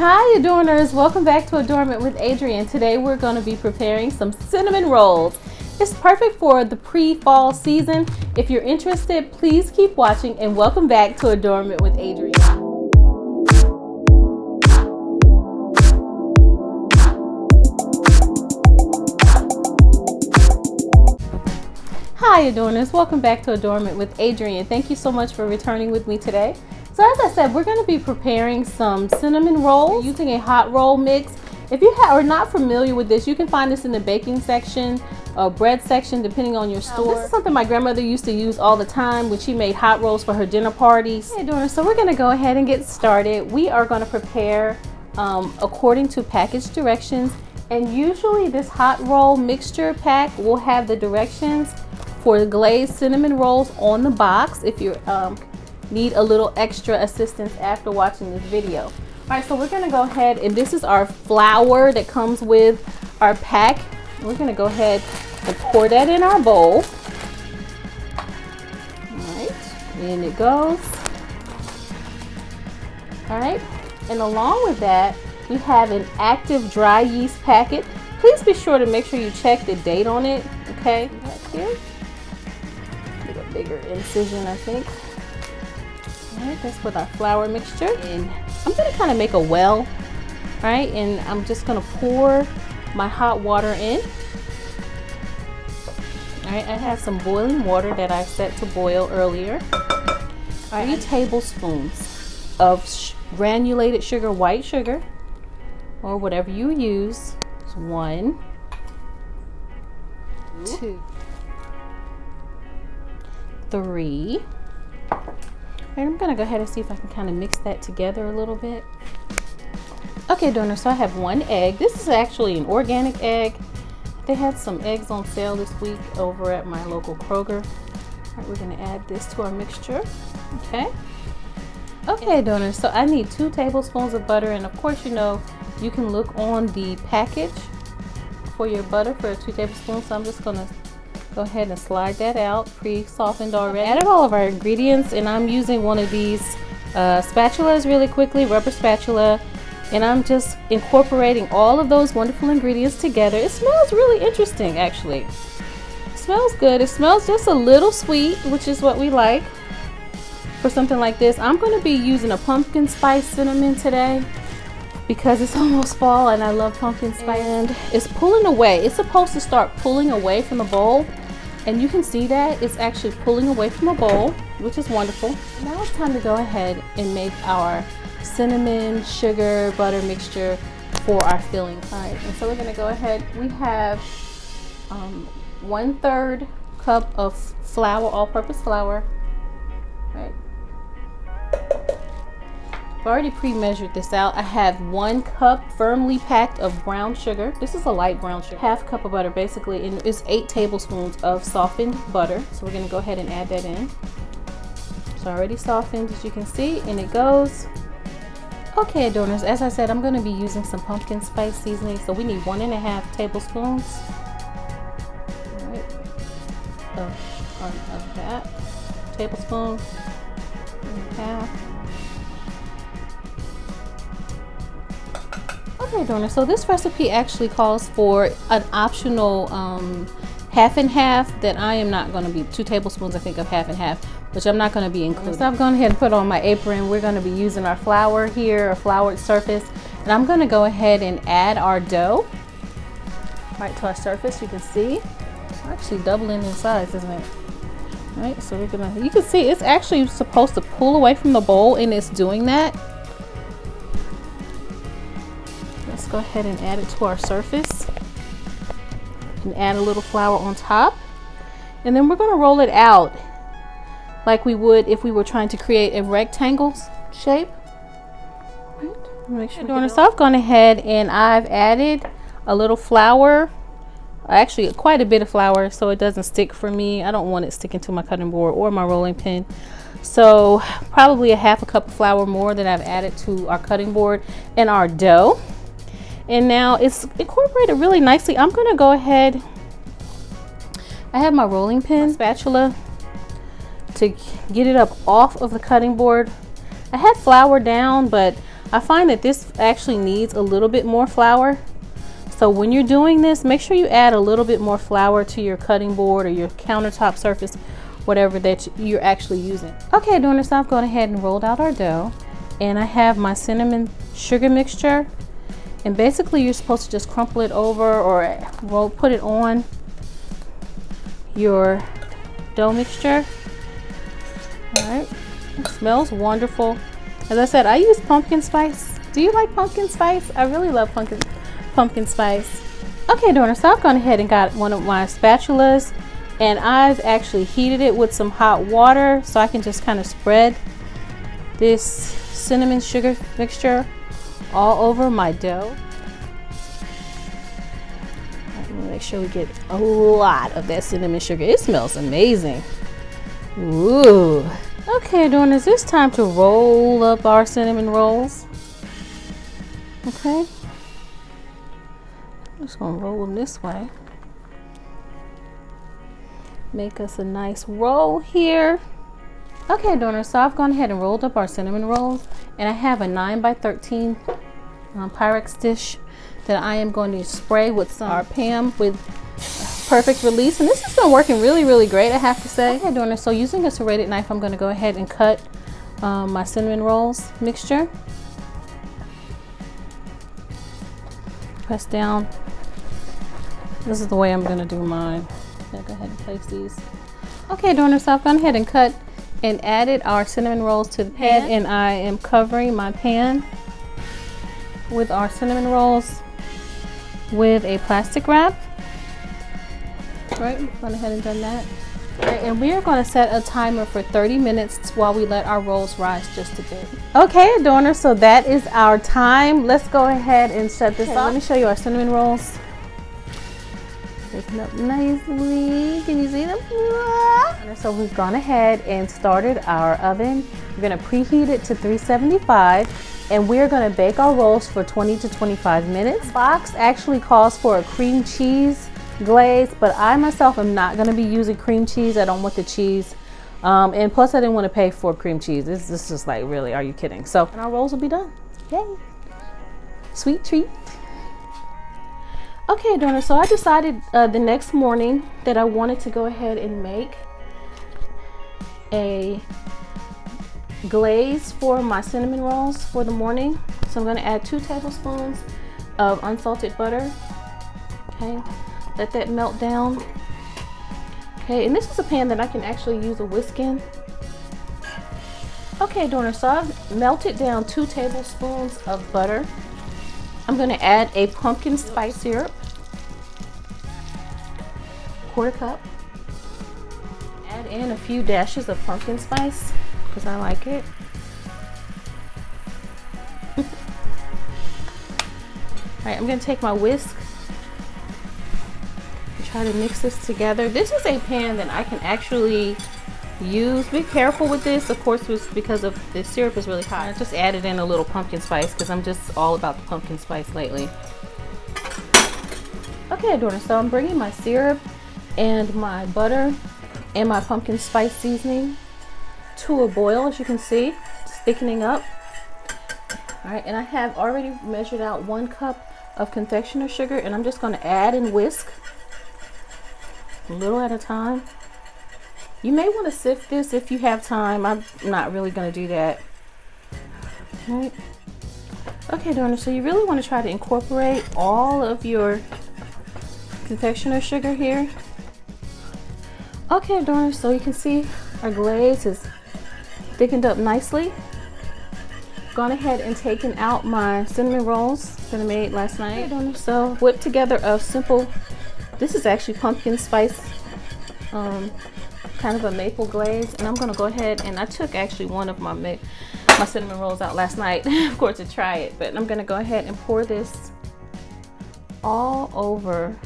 Hi Adorners, welcome back to Adornment with Adrienne. Today we're going to be preparing some cinnamon rolls. It's perfect for the pre-fall season. If you're interested, please keep watching and welcome back to Adornment with Adrienne. Hi Adorners, welcome back to Adornment with Adrienne. Thank you so much for returning with me today. So as I said, we're going to be preparing some cinnamon rolls using a hot roll mix. If you are not familiar with this, you can find this in the baking section or bread section, depending on your store. This is something my grandmother used to use all the time when she made hot rolls for her dinner parties. Hey Adorners, so we're going to go ahead and get started. We are going to prepare according to package directions, and usually this hot roll mixture pack will have the directions for the glazed cinnamon rolls on the box if you need a little extra assistance after watching this video. All right, so we're gonna go ahead, and this is our flour that comes with our pack. We're gonna go ahead and pour that in our bowl. All right, in it goes. All right, and along with that, we have an active dry yeast packet. Please be sure to make sure you check the date on it, okay? Right here. Get a bigger incision, I think. Alright, that's with our flour mixture, and I'm going to kind of make a well, right? And I'm just going to pour my hot water in. Alright, I have some boiling water that I set to boil earlier. Alright, 3 tablespoons of granulated sugar, white sugar, or whatever you use. It's 1, 2, 3. And I'm gonna go ahead and see if I can kind of mix that together a little bit. Okay, Adorners, so I have 1 egg. This is actually an organic egg. They had some eggs on sale this week over at my local Kroger. All right, we're gonna add this to our mixture. Okay. Okay, Adorners, so I need 2 tablespoons of butter, and of course, you know, you can look on the package for your butter for 2 tablespoons. So I'm just gonna go ahead and slide that out, pre-softened already. Added all of our ingredients, and I'm using one of these spatulas really quickly, rubber spatula, and I'm just incorporating all of those wonderful ingredients together. It smells really interesting, actually. It smells good. It smells just a little sweet, which is what we like for something like this. I'm going to be using a pumpkin spice cinnamon today because it's almost fall and I love pumpkin spice. And it's pulling away. It's supposed to start pulling away from the bowl. And you can see that it's actually pulling away from the bowl, which is wonderful. Now it's time to go ahead and make our cinnamon, sugar, butter mixture for our filling. All right, and so we're gonna go ahead. We have 1/3 cup of flour, all-purpose flour. Right. I've already pre-measured this out. I have 1 cup firmly packed of brown sugar. This is a light brown sugar. 1/2 cup of butter basically, and it's 8 tablespoons of softened butter. So we're gonna go ahead and add that in. It's already softened, as you can see, and it goes. Okay, Adorners, as I said, I'm gonna be using some pumpkin spice seasoning. So we need 1.5 tablespoons of that. Tablespoon and 1/2. Okay, Adorners, so this recipe actually calls for an optional 1/2 and 1/2 that I am not going to be 2 tablespoons, I think, of 1/2 and 1/2, which I'm not going to be including. So I've gone ahead and put on my apron. We're going to be using our flour here, a floured surface, and I'm going to go ahead and add our dough right to our surface. You can see it's actually doubling in size, isn't it? All right, so we're gonna. You can see it's actually supposed to pull away from the bowl, and it's doing that. Let's go ahead and add it to our surface and add a little flour on top, and then we're going to roll it out like we would if we were trying to create a rectangle shape. Right. Make sure. So I've gone ahead and I've added a little flour, actually quite a bit of flour, so it doesn't stick for me. I don't want it sticking to my cutting board or my rolling pin. So probably 1/2 cup of flour more than I've added to our cutting board and our dough. And now it's incorporated really nicely. I'm gonna go ahead, I have my rolling pin spatula to get it up off of the cutting board. I had flour down, but I find that this actually needs a little bit more flour. So when you're doing this, make sure you add a little bit more flour to your cutting board or your countertop surface, whatever that you're actually using. Okay, Adorners, so I've gone ahead and rolled out our dough, and I have my cinnamon sugar mixture. And basically you're supposed to just crumple it over or put it on your dough mixture. All right, it smells wonderful. As I said, I use pumpkin spice. Do you like pumpkin spice? I really love pumpkin spice. Okay, Adorners, so I've gone ahead and got one of my spatulas, and I've actually heated it with some hot water so I can just kind of spread this cinnamon sugar mixture all over my dough. I'm gonna make sure we get a lot of that cinnamon sugar. It smells amazing. Ooh. Okay, Adorners, it's time to roll up our cinnamon rolls. Okay. I'm just gonna roll them this way. Make us a nice roll here. Okay, Adorners, so I've gone ahead and rolled up our cinnamon rolls, and I have a 9x13 Pyrex dish that I am going to spray with some Pam with perfect release, and this has been working really great, I have to say. Okay, Adorners, so using a serrated knife, I'm going to go ahead and cut my cinnamon rolls mixture. Press down. This is the way I'm going to do mine. I'm gonna go ahead and place these. Okay, Adorners, so I've gone ahead and cut and added our cinnamon rolls to the pan, and I am covering my pan with our cinnamon rolls with a plastic wrap. Right, I've gone ahead and done that. Right, and we are going to set a timer for 30 minutes while we let our rolls rise just a bit. Okay, Adorners, so that is our time. Let's go ahead and shut this off. Let me show you our cinnamon rolls. Picking up nicely. Can you see them? So we've gone ahead and started our oven. We're going to preheat it to 375, and we're going to bake our rolls for 20 to 25 minutes. The box actually calls for a cream cheese glaze, but I myself am not going to be using cream cheese. I don't want the cheese, and plus I didn't want to pay for cream cheese. This is just like, really, are you kidding? So, and our rolls will be done. Yay! Sweet treat. Okay, Adorners, so I decided the next morning that I wanted to go ahead and make a glaze for my cinnamon rolls for the morning. So I'm going to add 2 tablespoons of unsalted butter. Okay, let that melt down. Okay, and this is a pan that I can actually use a whisk in. Okay, Adorners, so I've melted down 2 tablespoons of butter. I'm going to add a pumpkin spice syrup, 1/4 cup. Add in a few dashes of pumpkin spice because I like it. All right, I'm going to take my whisk and try to mix this together. This is a pan that I can actually use. Be careful with this, of course, because of the syrup is really hot. I just added in a little pumpkin spice because I'm just all about the pumpkin spice lately. Okay, Adorners, so I'm bringing my syrup and my butter and my pumpkin spice seasoning to a boil. As you can see, it's thickening up. All right, and I have already measured out 1 cup of confectioner sugar, and I'm just going to add and whisk a little at a time. You may want to sift this if you have time. I'm not really going to do that. All right. Okay, Adorners, so you really want to try to incorporate all of your confectioner sugar here. Okay, Adorners, so you can see our glaze is thickened up nicely. Gone ahead and taken out my cinnamon rolls that I made last night. Okay, so whipped together a simple, this is actually pumpkin spice, kind of a maple glaze, and I'm going to go ahead and I took actually one of my cinnamon rolls out last night, of course, to try it, but I'm going to go ahead and pour this all over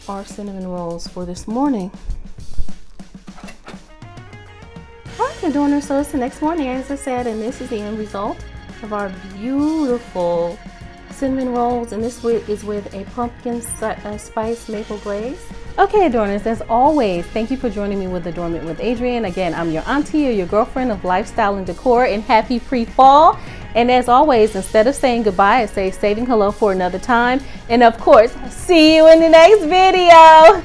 our cinnamon rolls for this morning. Alright, Adorners, so it's the next morning, as I said, and this is the end result of our beautiful cinnamon rolls, and this is with a pumpkin spice maple glaze. Okay, Adorners, as always, thank you for joining me with Adornment with Adrienne. Again, I'm your auntie or your girlfriend of lifestyle and decor, and happy pre-fall. And as always, instead of saying goodbye, I say saving hello for another time. And of course, see you in the next video.